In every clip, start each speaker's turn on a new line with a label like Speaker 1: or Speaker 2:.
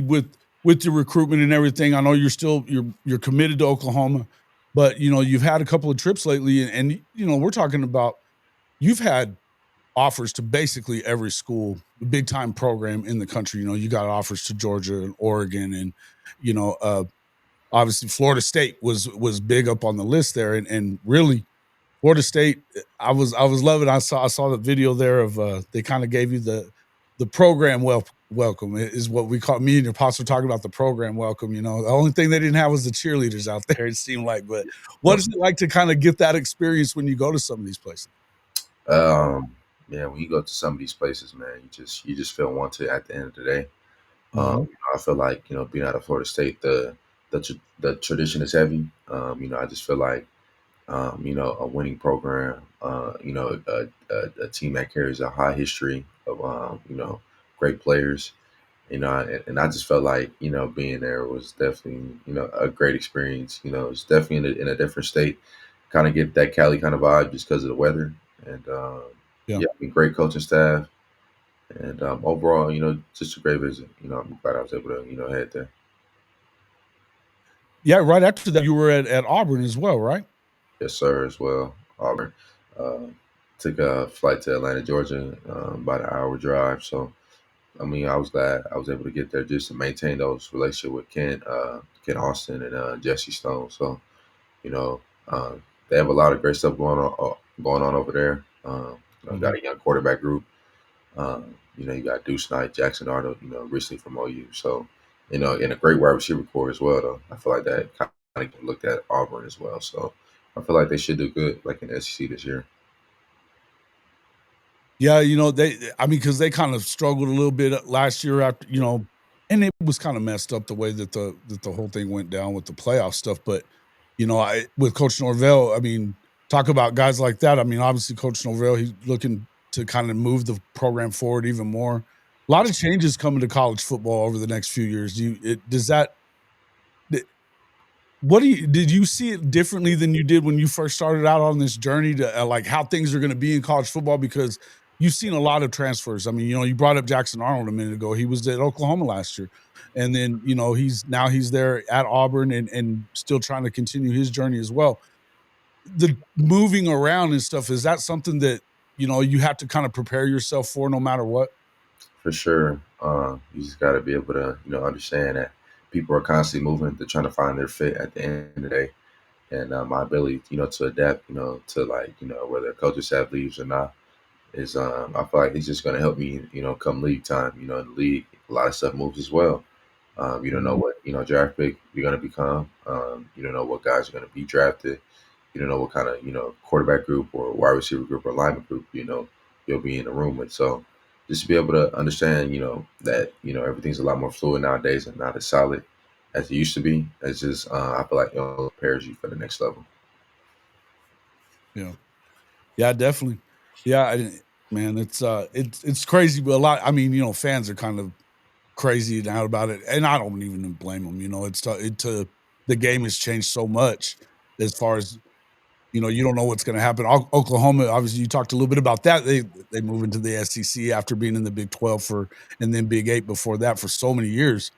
Speaker 1: with your recruitment and everything. I know you're committed to Oklahoma, but you've had a couple of trips lately, and we're talking about you've had offers to basically every school, the big time program in the country. You got offers to Georgia and Oregon, and you know, uh, obviously Florida State was big up on the list there, and really Florida State. I was loving. I saw the video there of they kind of gave you the program welcome is what we call. Me and your pops were talking about the program welcome. The only thing they didn't have was the cheerleaders out there. It seemed like, but what is it like to kind of get that experience when you go to some of these places?
Speaker 2: Um, yeah, when you go to some of these places, man, you just feel wanted at the end of the day.
Speaker 1: Mhm.
Speaker 2: I feel like being out of Florida State, the tradition is heavy. I just feel like a winning program, a team that carries a high history of great players. And I just felt like being there was definitely a great experience. It's definitely in a different state. Kind of get that Cali kind of vibe just because of the weather, and
Speaker 1: Yeah.
Speaker 2: yeah, great coaching staff, and overall, just a great visit. I'm glad I was able to head there.
Speaker 1: Yeah, right after that, you were at Auburn as well, right?
Speaker 2: Yes, sir, as well. Auburn. Uh, Took a flight to Atlanta, Georgia, about an hour drive. So, I mean, I was glad I was able to get there just to maintain those relationship with Ken Austin, and Jesse Stone. So, you know, uh, they have a lot of great stuff going on over there. Got
Speaker 1: Mhm.
Speaker 2: a young quarterback group. You got Deuce Knight, Jackson Arnold, recently from OU. So, and a great wide receiver core as well, though. I feel like that kind of looked at Auburn as well. So I feel like they should do good, like in the SEC this year.
Speaker 1: Yeah, I mean, because they kind of struggled a little bit last year after, and it was kind of messed up the way that the whole thing went down with the playoff stuff. But I with Coach Norvell, I mean, talk about guys like that. I mean, obviously, Coach Norvell, he's looking to kind of move the program forward even more. A lot of changes coming to college football over the next few years. Does that? What did you see it differently than you did when you first started out on this journey to, like, how things are gonna be in college football? Because you've seen a lot of transfers. I mean, you brought up Jackson Arnold a minute ago. He was at Oklahoma last year, and then, he's there at Auburn and still trying to continue his journey as well. The moving around and stuff, is that something that, you have to kinda prepare yourself for no matter what?
Speaker 2: For sure. You just got to be able to, understand that people are constantly moving. They're trying to find their fit at the end of the day. And my ability, to adapt, to like, whether coaching staff leaves or not, is I feel like it's just going to help me, come league time. In the league, a lot of stuff moves as well. You don't know
Speaker 1: Mhm.
Speaker 2: what draft pick you're going to become. You don't know what guys are going to be drafted. You don't know what kind of quarterback group or wide receiver group or lineman group you'll be in the room with. So just to be able to understand, that everything's a lot more fluid nowadays and not as solid as it used to be. It's just I feel like it prepares you for the next level.
Speaker 1: Yeah. Yeah, definitely. Yeah, man, it's crazy, but a lot I mean, fans are kind of crazy out about it, and I don't even blame them. The game has changed so much as far as, you don't know what's gonna happen. Oklahoma, obviously, you talked a little bit about that. They move into the SEC after being in the Big 12 and then Big 8 before that for so many years.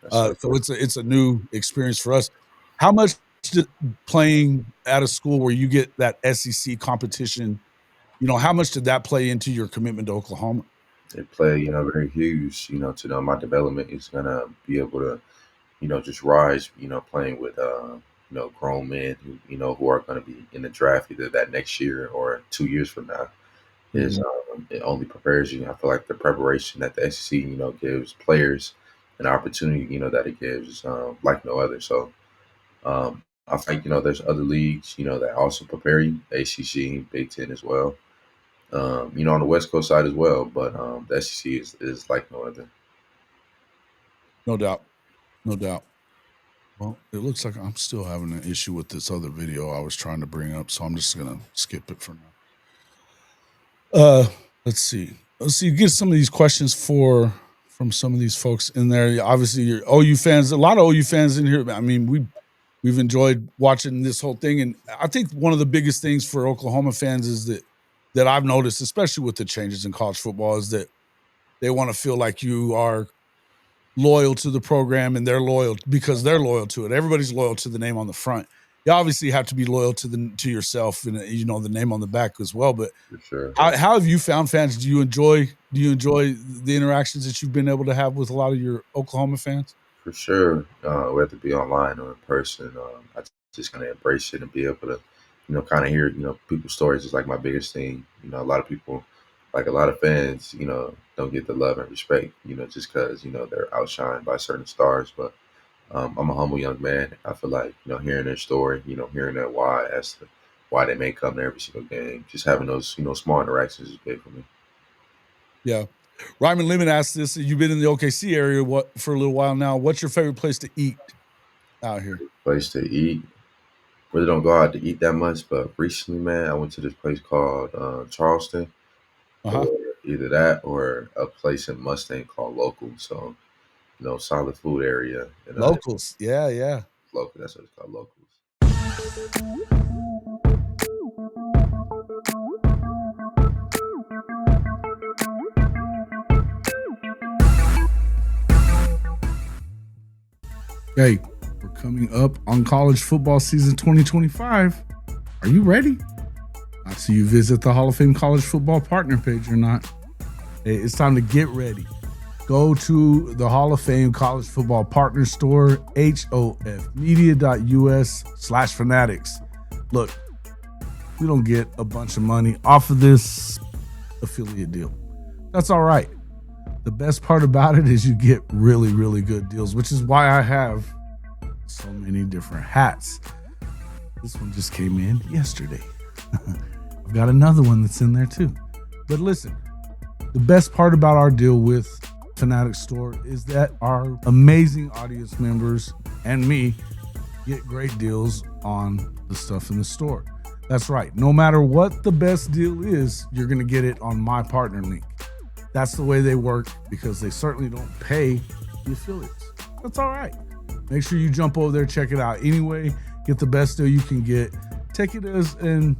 Speaker 2: That's so
Speaker 1: So it's a new experience for us. How much did playing at a school where you get that SEC competition, how much did that play into your commitment to Oklahoma?
Speaker 2: they play, very huge, to know my development is gonna be able to, just rise, playing with grown men who are gonna be in the draft either that next year or 2 years from now. Is
Speaker 1: Mhm.
Speaker 2: it only prepares you. I feel like the preparation that the SEC, gives players an opportunity, that it gives is like no other. So I think there's other leagues, that also prepare you, ACC, Big Ten as well. On the West Coast side as well, but the SEC is like no other.
Speaker 1: No doubt. No doubt. Well, it looks like I'm still having an issue with this other video I was trying to bring up, so I'm just gonna skip it for now. Uh, let's see. Let's see. Get some of these questions from some of these folks in there. Obviously, you're OU fans. A lot of OU fans in here. I mean, we've enjoyed watching this whole thing, and I think one of the biggest things for Oklahoma fans is that I've noticed, especially with the changes in college football, is that they want to feel like you are. loyal to the program and they're loyal because they're loyal to it. Everybody's loyal to the name on the front. You obviously have to be loyal to yourself and the name on the back as well. But
Speaker 2: for sure.
Speaker 1: how have you found fans? Do you enjoy the interactions that you've been able to have with a lot of your Oklahoma fans?
Speaker 2: For sure, whether it be online or in person, I just kind of embrace it and be able to, kind of hear, people's stories is like my biggest thing. A lot of people, like a lot of fans, don't get the love and respect, just because, they're outshined by certain stars. But I'm a humble young man. I feel like, hearing their story, hearing their why as to why they may come to every single game, just having those, small interactions is big for me.
Speaker 1: Yeah. Ryman Lemon asked this. You've been in the OKC area for a little while now. What's your favorite place to eat out here?
Speaker 2: Place to eat. Really don't go out to eat that much, but recently, man, I went to this place called Charleston, or
Speaker 1: Uh-huh.
Speaker 2: either that or a place in Mustang called Local. So, solid food area and
Speaker 1: Locals. Yeah, yeah.
Speaker 2: local. That's what it's called, Locals.
Speaker 1: Hey, we're coming up on college football season 2025. Are you ready? Not so you visit the Hall of Fame College Football partner page or not. Hey, it's time to get ready. Go to the Hall of Fame College Football Partner Store, hofmedia.us/fanatics. Look, we don't get a bunch of money off of this affiliate deal. That's all right. The best part about it is you get really, really good deals, which is why I have so many different hats. This one just came in yesterday. I've got another one that's in there too. But listen, the best part about our deal with Fanatics Store is that our amazing audience members and me get great deals on the stuff in the store. That's right. No matter what the best deal is, you're going to get it on my partner link. That's the way they work because they certainly don't pay the affiliates. That's all right. Make sure you jump over there, check it out. Anyway, get the best deal you can get. Take it as a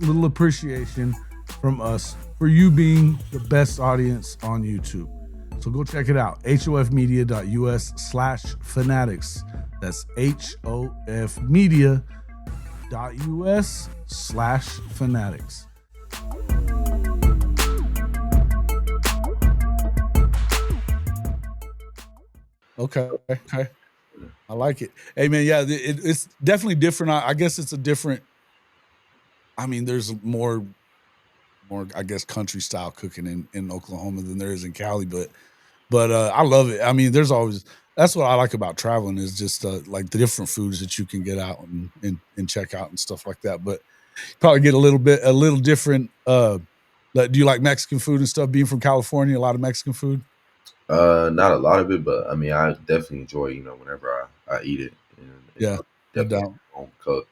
Speaker 1: little appreciation from us for you being the best audience on YouTube. So go check it out. hofmedia.us/fanatics. That's hofmedia.us/fanatics. Okay. I like it. Hey, man, yeah, it's definitely different. I guess it's a different. I mean, there's more, I guess, country style cooking in Oklahoma than there is in Cali, but I love it. I mean, that's what I like about traveling is just like the different foods that you can get out and check out and stuff like that. But probably get a little different. Do you like Mexican food and stuff? Being from California, a lot of Mexican food.
Speaker 2: Not a lot of it, but I mean, I definitely enjoy, whenever I eat it. And,
Speaker 1: Yeah, no
Speaker 2: definitely
Speaker 1: doubt.
Speaker 2: home cook.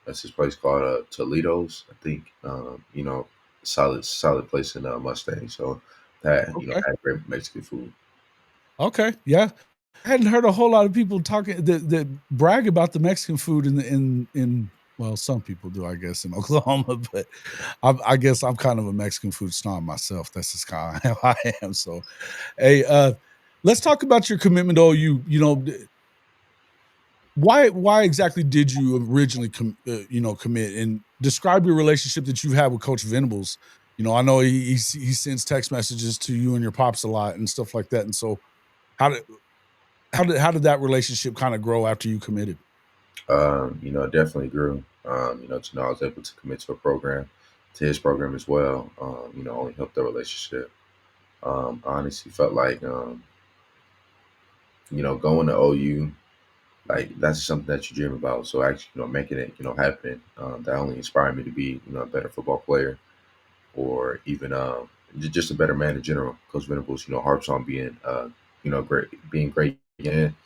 Speaker 2: That's this place called Toledo's, I think. Solid place in Mustang. So that,
Speaker 1: Okay.
Speaker 2: had great Mexican food.
Speaker 1: Okay, yeah. I hadn't heard a whole lot of people talking that brag about the Mexican food in well, some people do, I guess, in Oklahoma, but I guess I'm kind of a Mexican food snob myself. That's just kind of how I am. So, hey, let's talk about your commitment to OU. Why exactly did you originally commit, and describe your relationship that you've had with Coach Venables? I know he sends text messages to you and your pops a lot and stuff like that. And so, how did how did that relationship kind of grow after you committed?
Speaker 2: It definitely grew. To know I was able to commit to a program, to his program as well. Only helped the relationship. I honestly felt like, going to OU, like that's something that you dream about. So actually, making it, happen, that only inspired me to be, a better football player, or even just a better man in general. Coach Venables, harps on being, great, being great again,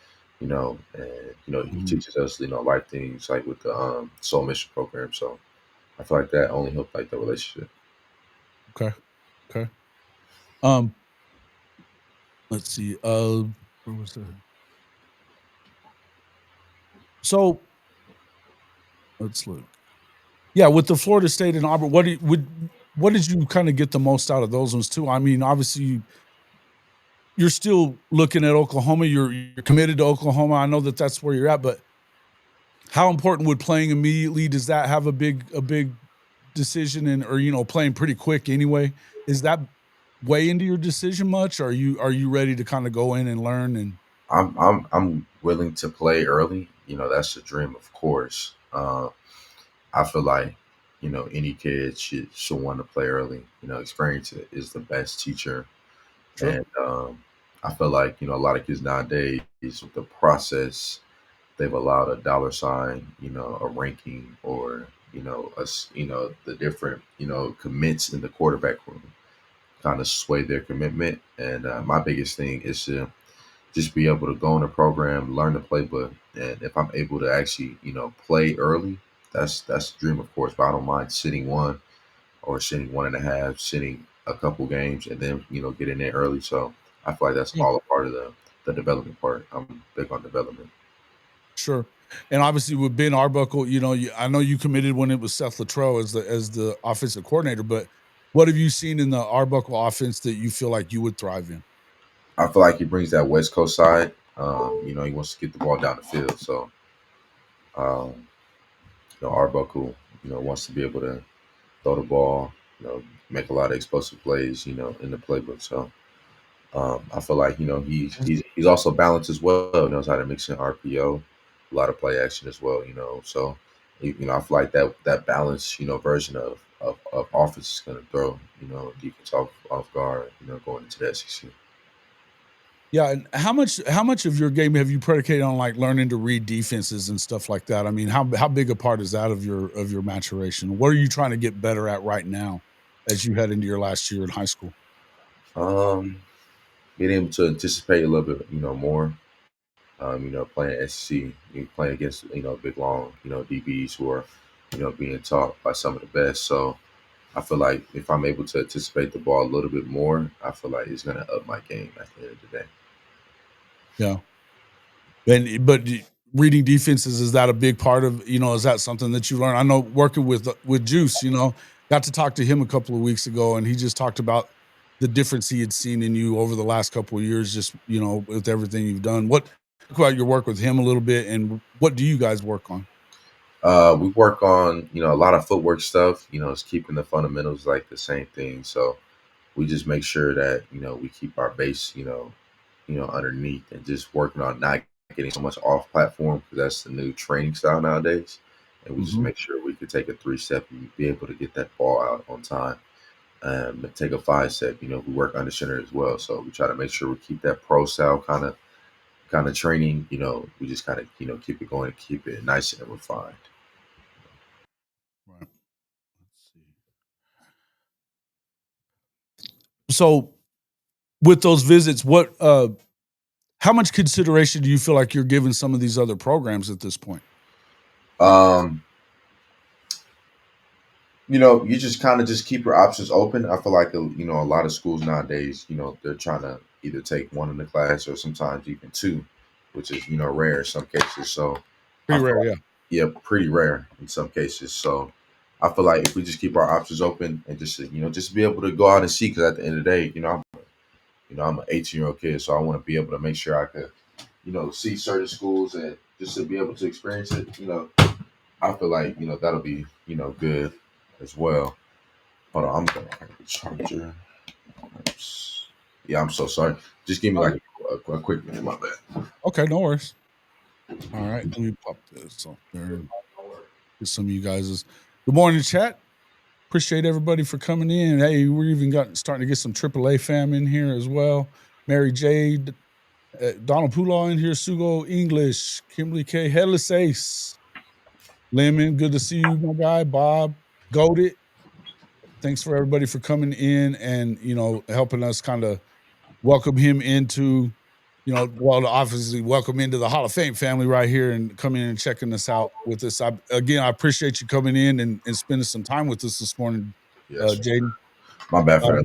Speaker 2: and he
Speaker 1: Mhm.
Speaker 2: teaches us, life things like with the soul mission program. So I feel like that only helped like the relationship.
Speaker 1: Okay, okay. Um, let's see. Where was that? So let's look. Yeah, with the Florida State and Auburn, what did you kind of get the most out of those ones too? I mean, obviously, you're still looking at Oklahoma. You're committed to Oklahoma. I know that that's where you're at, but how important would playing immediately? Does that have a big decision in, or playing pretty quick anyway? Is that weigh into your decision much? Are you ready to kind of go in and learn and
Speaker 2: I'm willing to play early. That's the dream, of course. I feel like any kid should want to play early. Experience is the best teacher,
Speaker 1: sure?
Speaker 2: and I feel like a lot of kids nowadays, the process, they've allowed a dollar sign, a ranking, or the different commits in the quarterback room kind of sway their commitment. And my biggest thing is to just be able to go in a program, learn the playbook, and if I'm able to actually, play early, that's the dream, of course. But I don't mind sitting one or sitting 1.5, sitting a couple games, and then get in there early. So I feel like that's
Speaker 1: Yeah,
Speaker 2: all a part of the development part. I'm big on development.
Speaker 1: sure. And obviously with Ben Arbuckle, I know you committed when it was Seth Luttrell as the offensive coordinator, but what have you seen in the Arbuckle offense that you feel like you would thrive in?
Speaker 2: I feel like he brings that West Coast side. He wants to get the ball down the field. So, um, Arbuckle, wants to be able to throw the ball, make a lot of explosive plays, in the playbook. So, I feel like he's also balanced as well. Knows how to mix in RPO, a lot of play action as well. So I feel like that balance, version of offense is going to throw defense off guard. Going into that SEC.
Speaker 1: Yeah, and how much of your game have you predicated on like learning to read defenses and stuff like that? I mean, how big a part is that of your maturation? What are you trying to get better at right now as you head into your last year in high school?
Speaker 2: Um, Being able to anticipate a little bit, more. Playing SEC, playing against big long DBs who are being taught by some of the best. So I feel like if I'm able to anticipate the ball a little bit more, I feel like it's going to up my game at the end of the day.
Speaker 1: Yeah. But reading defenses, is that a big part of, is that something that you learn? I know working with Juice, got to talk to him a couple of weeks ago, and he just talked about the difference he had seen in you over the last couple of years, just, with everything you've done. Talk about your work with him a little bit, and what do you guys work on?
Speaker 2: We work on a lot of footwork stuff. It's keeping the fundamentals like the same thing. So we just make sure that we keep our base underneath, and just working on not getting so much off platform, because that's the new training style nowadays. And we just
Speaker 1: Mhm.
Speaker 2: make sure we could take a 3-step and be able to get that ball out on time. Take a 5-step. We work under center as well, so we try to make sure we keep that pro style kind of training. We just kind of keep it going, keep it nice and refined.
Speaker 1: Right. Let's see. So with those visits, how much consideration do you feel like you're giving some of these other programs at this point?
Speaker 2: Um, you just kind of just keep your options open. I feel like a lot of schools nowadays, they're trying to either take one in the class or sometimes even two, which is rare in some cases. So I
Speaker 1: Pretty
Speaker 2: feel
Speaker 1: rare,
Speaker 2: like,
Speaker 1: yeah.
Speaker 2: yeah, pretty rare in some cases. So I feel like if we just keep our options open and just be able to go out and see, because at the end of the day, I'm an 18-year-old kid, so I want to be able to make sure I could see certain schools, and just to be able to experience it. I feel like that'll be good as well. Hold on, I'm gonna have the charger. Oops. Yeah, I'm so sorry. Just give me
Speaker 1: Oh,
Speaker 2: like
Speaker 1: yeah.
Speaker 2: a quick minute, my bad.
Speaker 1: Okay, no worries. All right, let me pop this up there and get some of you guys'. Good morning, chat. Appreciate everybody for coming in. Hey, we're even starting to get some AAA fam in here as well. Mary Jade, Donald Pulaw in here, Sugo English, Kimberly K, Headless Ace, Lemon, good to see you, my guy. Bob, Goaded. Thanks for everybody for coming in and helping us kind of welcome him into, well, obviously welcome into the Hall of Fame family right here and coming in and checking us out with us. I appreciate you coming in and spending some time with us this morning,
Speaker 2: Yes,
Speaker 1: Jaden.
Speaker 2: my bad for
Speaker 1: Uh,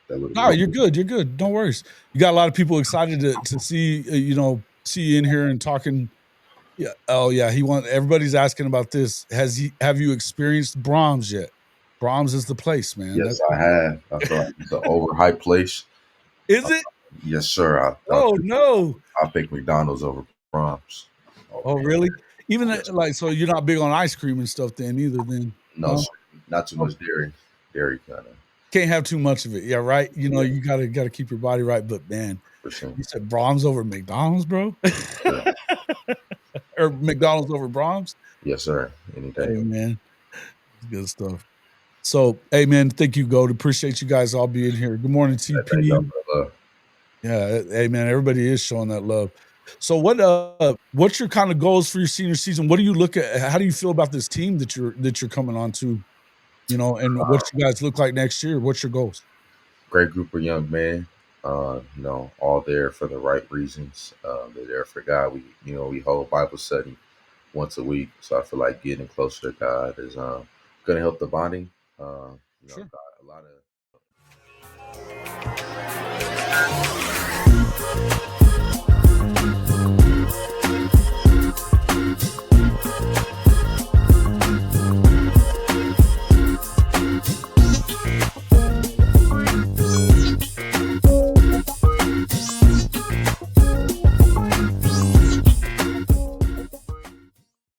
Speaker 2: that little
Speaker 1: no,
Speaker 2: glitch.
Speaker 1: you're good. You're good. No worries. You got a lot of people excited to see, see you in here and talking. Yeah. Oh yeah. Everybody's asking about this. Have you experienced Brahms yet? Brahms is the place, man.
Speaker 2: Yes, I have. I feel like it's an overhyped place.
Speaker 1: Is it?
Speaker 2: Yes, sir.
Speaker 1: Oh no!
Speaker 2: I'll pick McDonald's over Brahms. Oh
Speaker 1: Oh
Speaker 2: man,
Speaker 1: really? Even
Speaker 2: yes.
Speaker 1: like so, you're not big on ice cream and stuff then either. Then
Speaker 2: No,
Speaker 1: no,
Speaker 2: sir. Not too
Speaker 1: oh,
Speaker 2: much dairy. Dairy kind of.
Speaker 1: can't have too much of it. Yeah, right. You know,
Speaker 2: Yeah,
Speaker 1: you gotta keep your body right. But man,
Speaker 2: percent.
Speaker 1: you said Brahms over McDonald's, bro,
Speaker 2: Sure.
Speaker 1: or McDonald's over Brahms.
Speaker 2: Yes, sir. Any
Speaker 1: Hey
Speaker 2: day.
Speaker 1: man, it's good stuff. So, hey man, thank you, Goat. Appreciate you guys all being here. Good morning,
Speaker 2: Thank y'all
Speaker 1: TP.
Speaker 2: for the love.
Speaker 1: Yeah, hey man, everybody is showing that love. So what's your kind of goals for your senior season? What do you look at? How do you feel about this team that you're coming on to, and what you guys look like next year? What's your goals?
Speaker 2: Great group of young men. All there for the right reasons. They're there for God. We hold Bible study once a week, so I feel like getting closer to God is going to help the bonding.
Speaker 1: Sure.
Speaker 2: Got a lot of